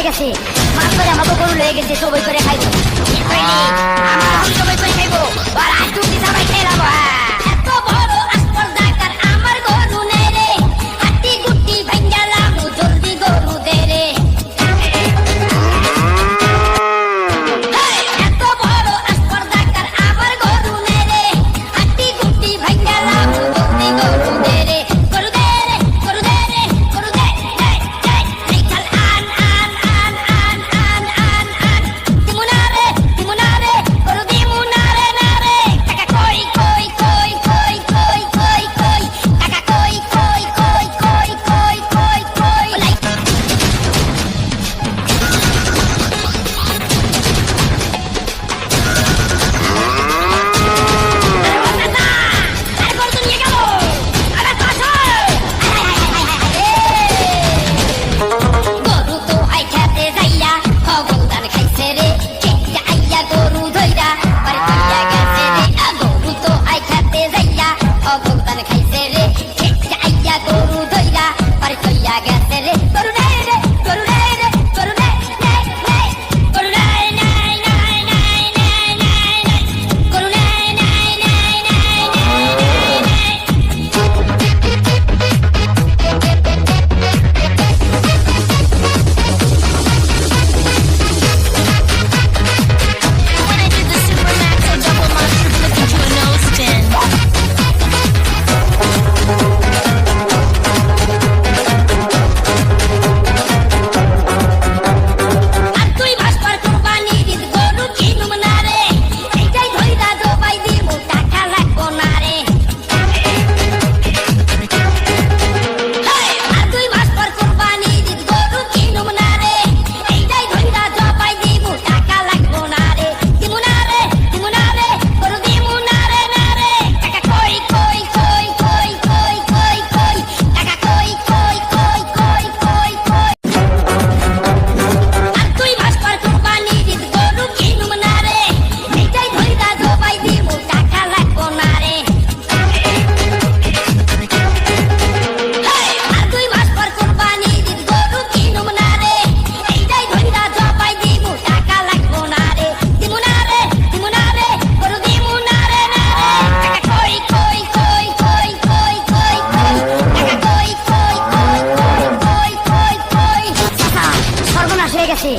হয়ে গেছে, মাছ করে আমাকে গরু লয়ে গেছে, সবাই করে খাইবো। আমার সবাই করে খাইবো, আর আজ তুমি সবাই খেলাবো। এত বড় আসপর্দাকার আমার গরু নেই রে, হাতি গুটি ভাঙ্গালাম জলদি গরু দে রে। এত বড় আসপর্দাকার আমার গরু নেই রে, হাতি গুটি ভাঙ্গালাম জলদি গরু দে রে। গরু দে রে, গরু দে রে, গরু দে, দে, দে। রিকাল আন আন আন আন আন আন আন। দিমুনারে, দিমুনারে, গরু দিমুনারে না রে। টাকা কই কই কই কই কই কই কই। টাকা কই কই কই কই কই কই কই। লাই গরু তো আই খেতে যাইয়া খগলদান খাইছে রে, কেটে আইয়া গরু ধইরা বাড়ি কইয়া গেছে রে। গরু তো আই খেতে যাইয়া খগলদান খাইছে রে, কেটে আইয়া গরু ধইরা বাড়ি কইয়া গেছে রে। গরু নাই রে, গরু নাই রে, গরু নাই নাই নাই। গরু নাই নাই নাই নাই নাই নাই নাই। গরু নাই নাই নাই নাই নাই নাই। When I did the Supermax, I double my flip into a nose spin. আর তুই ভাস্কর কোম্পানি দিত গরু কিনুম না রে, এইটাই ধইরা দবাই দিমু টাকা লাগবো না রে। আর তুই ভাস্কর কোম্পানি দিত গরু কিনুম না রে, এইটাই ধইরা দবাই দিমু টাকা লাগবো না রে। দিমু না রে, দিমু না রে, গরু দিমু না রে না রে। টাকা কই কই কই কই কই কই কই। টাকা কই কই কই কই কই কই। আর তুই ভাস্কর কোম্পানি দিত গরু কিনুম না রে, এইটাই ধইরা দবাই দিমু টাকা লাগবো না রে। আর তুই ভাস্কর কোম্পানি দিত গরু কিনুম না রে, এইটাই ধইরা দবাই দিমু টাকা লাগবো না রে। দিমু না রে, দিমু না রে, গরু দিমু না রে না রে। টাকা কই কই কই কই কই কই কই। টাকা কই কই কই কই কই কই কই। সর্বনাশ হয়ে গেছে,